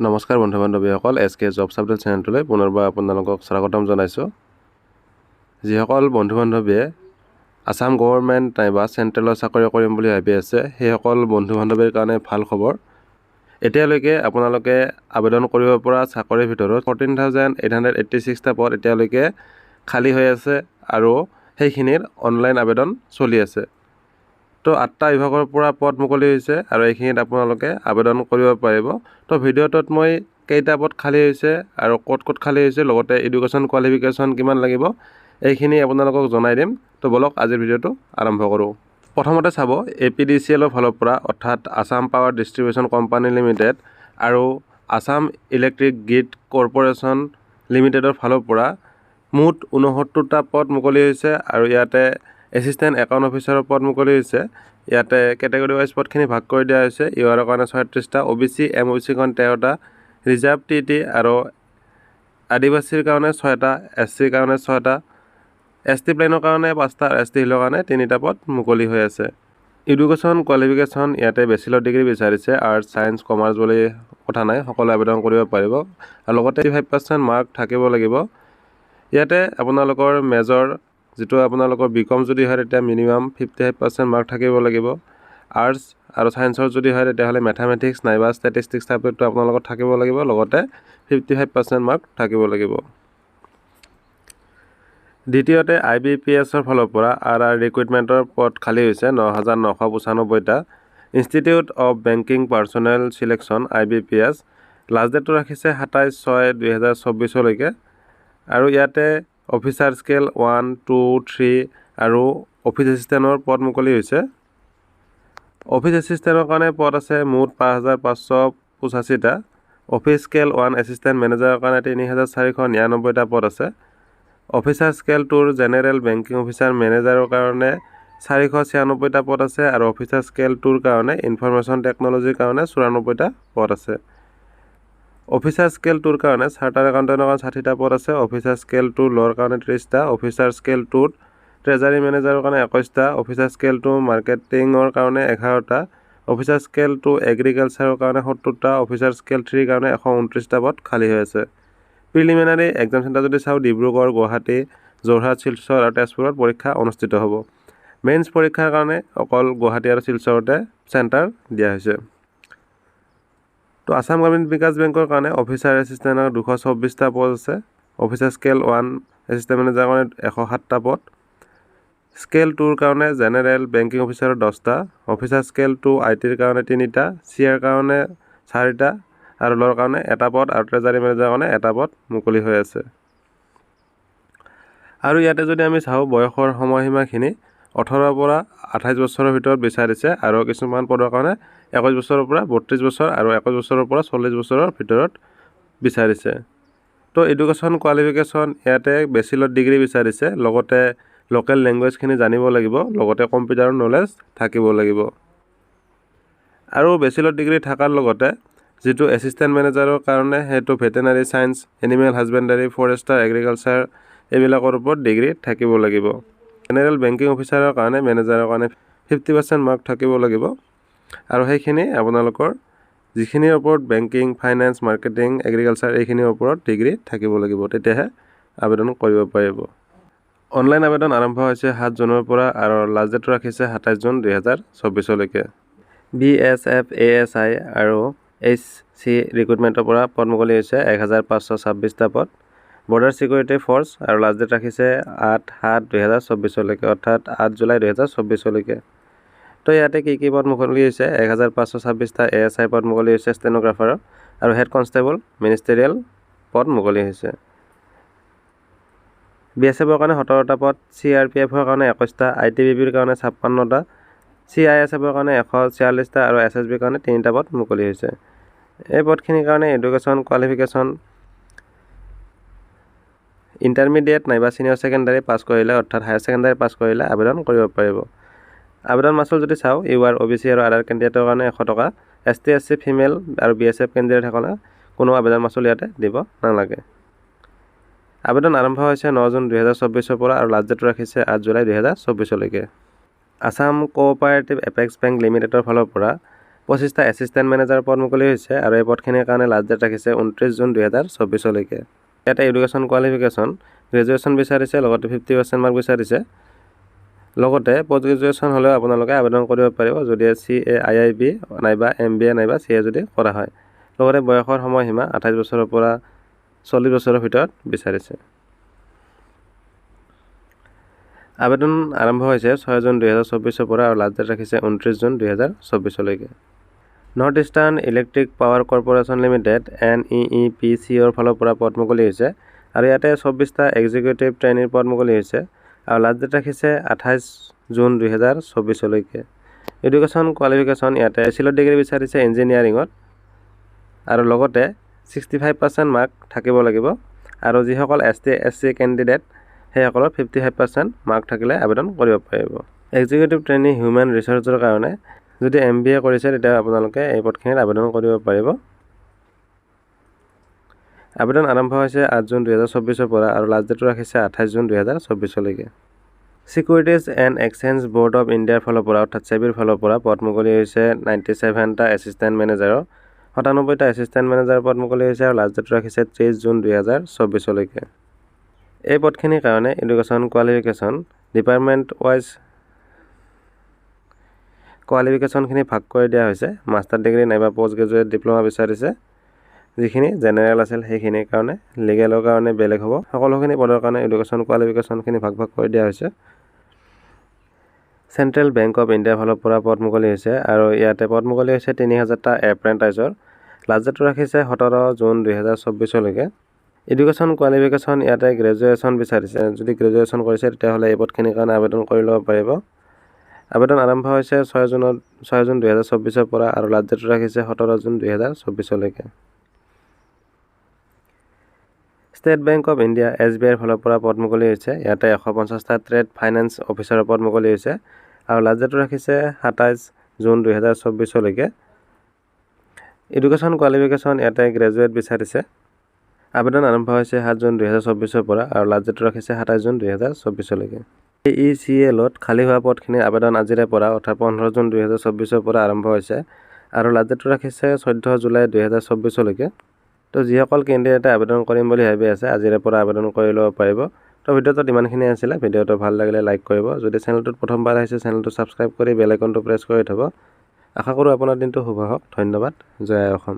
নমস্কাৰ বন্ধু বান্ধৱীসকল, SK jobs update চেনেলটোলৈ পুনৰবাৰ আপোনালোকক স্বাগতম জনাইছোঁ। যিসকল বন্ধু বান্ধৱীয়ে আসাম গভৰ্ণমেণ্ট নাইবা চেণ্ট্ৰেলৰ চাকৰি কৰিম বুলি ভাবি আছে, সেইসকল বন্ধু বান্ধৱীৰ কাৰণে ভাল খবৰ। এতিয়ালৈকে আপোনালোকে আবেদন কৰিব পৰা চাকৰিৰ ভিতৰত 14,886টা পদ এতিয়ালৈকে খালী হৈ আছে আৰু সেইখিনিৰ অনলাইন আবেদন চলি আছে। তো 8টা বিভাগৰ পৰা পদ মুকলি হৈছে আৰু এইখিনিত আপোনালোকে আবেদন কৰিব পাৰিব। তো ভিডিঅ'টোত মই কেইটা পদ খালী হৈছে আৰু ক'ত খালী হৈছে, লগতে এডুকেশ্যন কোৱালিফিকেশ্যন কিমান লাগিব এইখিনি আপোনালোকক জনাই দিম। তো বলক আজিৰ ভিডিঅ'টো আৰম্ভ কৰোঁ। প্ৰথমতে চাব APDCL ফালৰ পৰা, অৰ্থাৎ Assam power distribution company limited আৰু আসাম ইলেক্ট্ৰিক গ্ৰিড কৰ্পৰেশ্যন লিমিটেডৰ ফালৰ পৰা মুঠ 69টা পদ মুকলি হৈছে আৰু ইয়াতে এছিষ্টেণ্ট একাউণ্ট অফিচাৰৰ পদ মুকলি হৈছে। ইয়াতে কেটেগৰী ৱাইজ পদখিনি ভাগ কৰি দিয়া হৈছে। ইউআৰৰ কাৰণে 36টা, OBC MOBC কাৰণে 13টা, ৰিজাৰ্ভ TT আৰু আদিবাসীৰ কাৰণে 6টা, SCৰ কাৰণে 6টা, ST প্লেনৰ কাৰণে 5টা আৰু ST হিলৰ কাৰণে 3টা পদ মুকলি হৈ আছে। এডুকেশ্যন কোৱালিফিকেশ্যন ইয়াতে বেচিলৰ ডিগ্ৰী বিচাৰিছে। আৰ্টছ, ছায়েন্স, কমাৰ্চ বুলি কথা নাই, সকলোৱে আবেদন কৰিব পাৰিব আৰু লগতে 5% মাৰ্ক থাকিব লাগিব। ইয়াতে আপোনালোকৰ মেজৰ যিটো আপোনালোকৰ BCom যদি হয় তেতিয়া মিনিমাম 55% মাৰ্ক থাকিব লাগিব। আৰ্টছ আৰু ছায়েন্সৰ যদি হয় তেতিয়াহ'লে মেথামেটিক্স নাইবা ষ্টেটিষ্টিক্স ছাবজেক্টটো আপোনালোকৰ থাকিব লাগিব, লগতে 55% মাৰ্ক থাকিব লাগিব। দ্বিতীয়তে IBPSৰ ফালৰ পৰা RR ৰিক্ৰুইটমেণ্টৰ পদ খালী হৈছে 9,995টা। Institute of banking personnel selection IBPS, last ডেটটো ৰাখিছে 27/6/2024লৈকে আৰু ইয়াতে অফিচাৰ স্কেল 1, 2, 3 আৰু অফিচ এছিষ্টেণ্টৰ পদ মুকলি হৈছে। অফিচ এছিষ্টেণ্টৰ কাৰণে পদ আছে মুঠ 5,585টা। অফিচ স্কেল 1 এছিষ্টেণ্ট মেনেজাৰৰ কাৰণে 3,499টা পদ আছে। Officer scale 2 general banking officer মেনেজাৰৰ কাৰণে 496টা পদ আছে আৰু অফিচাৰ স্কেল 2ৰ কাৰণে ইনফৰমেশ্যন টেকন'লজিৰ কাৰণে 94টা পদ আছে। অফিচাৰ স্কেল 2ৰ কাৰণে চাৰ্টাৰ্ড একাউণ্টেণ্টৰ কাৰণে 60টা পদ আছে। অফিচাৰ স্কেল 2 ল'ৰ কাৰণে 30টা। অফিচাৰ স্কেল 2 ট্ৰেজাৰী মেনেজাৰৰ কাৰণে 21টা। অফিচাৰ স্কেল 2 মাৰ্কেটিঙৰ কাৰণে 11টা। অফিচাৰ স্কেল 2 এগ্ৰিকালচাৰৰ কাৰণে 70টা। অফিচাৰ স্কেল 3ৰ কাৰণে 129টা পদ খালী হৈ আছে। প্ৰিলিমিনাৰী এক্সাম চেণ্টাৰ যদি চাওঁ, ডিব্ৰুগড়, গুৱাহাটী, যোৰহাট, শিলচৰ আৰু তেজপুৰত পৰীক্ষা অনুষ্ঠিত হ'ব। মেইনছ পৰীক্ষাৰ কাৰণে অকল গুৱাহাটী আৰু শিলচৰতে চেণ্টাৰ দিয়া হৈছে। তো আসাম গ্ৰামীণ বিকাশ বেংকৰ কাৰণে অফিচাৰ এছিষ্টেণ্টৰ 224টা পদ আছে। অফিচাৰ স্কেল 1 এছিষ্টেণ্ট মেনেজাৰৰ কাৰণে 107টা পদ। স্কেল 2ৰ কাৰণে জেনেৰেল বেংকিং অফিচাৰৰ 10টা। অফিচাৰ স্কেল 2 IT-ৰ কাৰণে 3টা, CAৰ কাৰণে 4টা আৰু ল'ৰ কাৰণে 1টা পদ আৰু ট্ৰেজাৰী মেনেজাৰৰ কাৰণে 1টা পদ মুকলি হৈ আছে। আৰু ইয়াতে যদি আমি চাওঁ বয়সৰ সময়সীমাখিনি 18ৰ পৰা 28 বছৰৰ ভিতৰত বিচাৰিছে আৰু কিছুমান পদৰ কাৰণে 21 বছৰৰ পৰা 32 বছৰ আৰু 21 বছৰৰ পৰা 40 বছৰৰ ভিতৰত বিচাৰিছে। তো এডুকেশ্যন কোৱালিফিকেশ্যন ইয়াতে বেচিলৰ ডিগ্ৰী বিচাৰিছে, লগতে লোকেল লেংগুৱেজখিনি জানিব লাগিব, লগতে কম্পিউটাৰৰ নলেজ থাকিব লাগিব। আৰু বেচিলৰ ডিগ্ৰী থকাৰ লগতে যিটো এছিষ্টেণ্ট মেনেজাৰৰ কাৰণে সেইটো veterinary science, animal husbandry, forester, agriculture এইবিলাকৰ ওপৰত ডিগ্ৰী থাকিব লাগিব। জেনেৰেল বেংকিং অফিচাৰৰ কাৰণে মেনেজাৰৰ কাৰণে 50% মাৰ্ক থাকিব লাগিব আৰু সেইখিনি আপোনালোকৰ যিখিনিৰ ওপৰত বেংকিং, ফাইনেন্স, মাৰ্কেটিং, এগ্ৰিকালচাৰ এইখিনিৰ ওপৰত ডিগ্ৰী থাকিব লাগিব, তেতিয়াহে আবেদন কৰিব পাৰিব। অনলাইন আবেদন আৰম্ভ হৈছে 7 জুনৰ পৰা আৰু লাষ্ট ডেট ৰাখিছে 27 জুন 2024লৈকে। BSF, ASI আৰু HC ৰিক্ৰুইটমেণ্টৰ পৰা পদ মুকলি হৈছে 1,526টা পদ। বৰ্ডাৰ ছিকিউৰিটি ফ'ৰ্চ আৰু লাষ্ট ডেট ৰাখিছে 8/7/2024লৈকে, অৰ্থাৎ 8 জুলাই 2024লৈকে। তো ইয়াতে কি পদ মুকলি হৈছে? 1,526টা ASI পদ মুকলি হৈছে ষ্টেন'গ্ৰাফাৰৰ আৰু হেড কনষ্টেবল মিনিষ্টেৰিয়েল পদ মুকলি হৈছে। BSFৰ কাৰণে 17টা পদ, CRPFৰ কাৰণে 21টা, ITBPৰ কাৰণে 56টা, CISFৰ কাৰণে 146টা আৰু SSBৰ কাৰণে 3টা পদ মুকলি হৈছে। এই পদখিনিৰ কাৰণে এডুকেশ্যন কোৱালিফিকেশ্যন ইণ্টাৰমিডিয়েট নাইবা ছিনিয়ৰ ছেকেণ্ডাৰী পাছ কৰিলে, অৰ্থাৎ হায়াৰ ছেকেণ্ডাৰী পাছ কৰিলে আবেদন কৰিব পাৰিব। আবেদন মাচুল যদি চাওঁ, UR, OBC আৰু আদাৰ কেণ্ডিডেটৰ কাৰণে 100 টকা, ST, SC, ফিমেল আৰু BSF কেণ্ডিডেটসকলে কোনো আবেদন মাচুল ইয়াতে দিব নালাগে। আবেদন আৰম্ভ হৈছে 9 জুন 2024 পৰা আৰু লাষ্ট ডেট ৰাখিছে 8 জুলাই 2024লৈকে। আসাম কোঅপাৰেটিভ এপেক্স বেংক লিমিটেডৰ ফালৰ পৰা 25টা এছিষ্টেণ্ট মেনেজাৰ পদ মুকলি হৈছে আৰু এই পদখিনিৰ কাৰণে লাষ্ট ডেট ৰাখিছে 29 জুন 2024লৈকে। ইয়াতে এডুকেশ্যন কোৱালিফিকেশ্যন গ্ৰেজুৱেশ্যন বিচাৰিছে, লগতে 50% মাৰ্ক বিচাৰিছে। লগতে পষ্ট গ্ৰেজুৱেশ্যন হ'লেও আপোনালোকে আবেদন কৰিব পাৰিব যদি CA IIB নাইবা MBA নাইবা CA যদি কৰা হয়। লগতে বয়সৰ সময়সীমা 28 বছৰৰ পৰা 40 বছৰৰ ভিতৰত বিচাৰিছে। আবেদন আৰম্ভ হৈছে 6 জুন 2024 পৰা আৰু লাষ্ট ডেট ৰাখিছে 29 জুন 2024লৈকে। North eastern electric power corporation limited NEEPCৰ ফালৰ পৰা পদ মুকলি হৈছে আৰু ইয়াতে 24টা এক্সিকিউটিভ ট্ৰেইনীৰ পদ মুকলি হৈছে আৰু লাষ্ট ডেট ৰাখিছে 28 জুন 2024লৈকে। এডুকেশ্যন কোৱালিফিকেশ্যন ইয়াতে বেচিলৰ ডিগ্ৰী বিচাৰিছে ইঞ্জিনিয়াৰিঙত আৰু লগতে 65% মাৰ্ক থাকিব লাগিব আৰু যিসকল ST SC কেণ্ডিডেট সেইসকলৰ 55% মাৰ্ক থাকিলে আবেদন কৰিব পাৰিব। এক্সিকিউটিভ ট্ৰেইনী হিউমেন ৰিচৰ্চৰ কাৰণে যদি MBA কৰিছে তেতিয়া আপোনালোকে এই পদখিনিত আবেদন কৰিব পাৰিব। আবেদন আৰম্ভ হৈছে 8 জুন 2024 পৰা আৰু লাষ্ট ডেট ৰাখিছে 28 জুন 2024লৈকে। Securities and exchange board of ইণ্ডিয়াৰ ফালৰ পৰা অৰ্থাৎ SEBIৰ ফালৰ পৰা পদ মুকলি হৈছে 97টা এছিষ্টেণ্ট মেনেজাৰৰ, 97টা এছিষ্টেণ্ট মেনেজাৰৰ পদ মুকলি হৈছে আৰু লাষ্ট ডেট ৰাখিছে 30 জুন 2024লৈকে। এই পদখিনিৰ কাৰণে এডুকেশ্যন কোৱালিফিকেশ্যন ডিপাৰ্টমেণ্ট ৱাইজ কোৱালিফিকেশ্যনখিনি ভাগ কৰি দিয়া হৈছে। মাষ্টাৰ ডিগ্ৰী নাইবা পষ্ট গ্ৰেজুৱেট ডিপ্ল'মা বিচাৰিছে, যিখিনি জেনেৰেল আছিল সেইখিনিৰ কাৰণে, লিগেলৰ কাৰণে বেলেগ হ'ব। সকলোখিনি পদৰ কাৰণে এডুকেশ্যন কোৱালিফিকেশ্যনখিনি ভাগ ভাগ কৰি দিয়া হৈছে। চেণ্ট্ৰেল বেংক অৱ ইণ্ডিয়াৰ ফালৰ পৰা পদ মুকলি হৈছে আৰু ইয়াতে পদ মুকলি হৈছে 3000টা এপ্ৰেণ্টাইজৰ, লাষ্ট ডেট ৰাখিছে 17 জুন 2024লৈকে। এডুকেশ্যন কোৱালিফিকেশ্যন ইয়াতে গ্ৰেজুৱেশ্যন বিচাৰিছে, যদি গ্ৰেজুৱেশ্যন কৰিছে তেতিয়াহ'লে এই পদখিনিৰ কাৰণে আবেদন কৰি ল'ব পাৰিব। আবেদন আৰম্ভ হৈছে 6 জুন 2024 পৰা আৰু লাষ্ট ডেট ৰাখিছে 17 জুন 2024লৈকে। ষ্টেট বেংক অৱ ইণ্ডিয়া SBIৰ ফালৰ পৰা পদ মুকলি হৈছে, ইয়াতে 150টা ট্ৰেড ফাইনেন্স অফিচাৰৰ পদ মুকলি হৈছে আৰু লাষ্ট ডেট ৰাখিছে 27 জুন 2024লৈকে। এডুকেশ্যন কোৱালিফিকেশ্যন ইয়াতে গ্ৰেজুৱেট বিচাৰিছে। আবেদন আৰম্ভ হৈছে 7 জুন 2024 পৰা আৰু লাষ্ট ডেট ৰাখিছে 27 জুন 2024লৈকে। AECLত খালী হোৱা পদখিনিৰ আবেদন আজিৰে পৰা অৰ্থাৎ 15 জুন 2024 পৰা আৰম্ভ হৈছে আৰু লাষ্ট ডেট ৰাখিছে 14 জুলাই 2024লৈকে। তো যিসকল কেণ্ডিডেটে আবেদন কৰিম বুলি ভাবি আছে আজিৰে পৰা আবেদন কৰি ল'ব পাৰিব। তো ভিডিঅ'টোত ইমানখিনি আছিলে। ভিডিঅ'টো ভাল লাগিলে লাইক কৰিব, যদি চেনেলটোত প্ৰথমবাৰ আহিছে চেনেলটো ছাবস্ক্ৰাইব কৰি বেল আইকনটো প্ৰেছ কৰি থ'ব। আশা কৰোঁ আপোনাৰ দিনটো শুভ হওক। ধন্যবাদ। জয় অসম।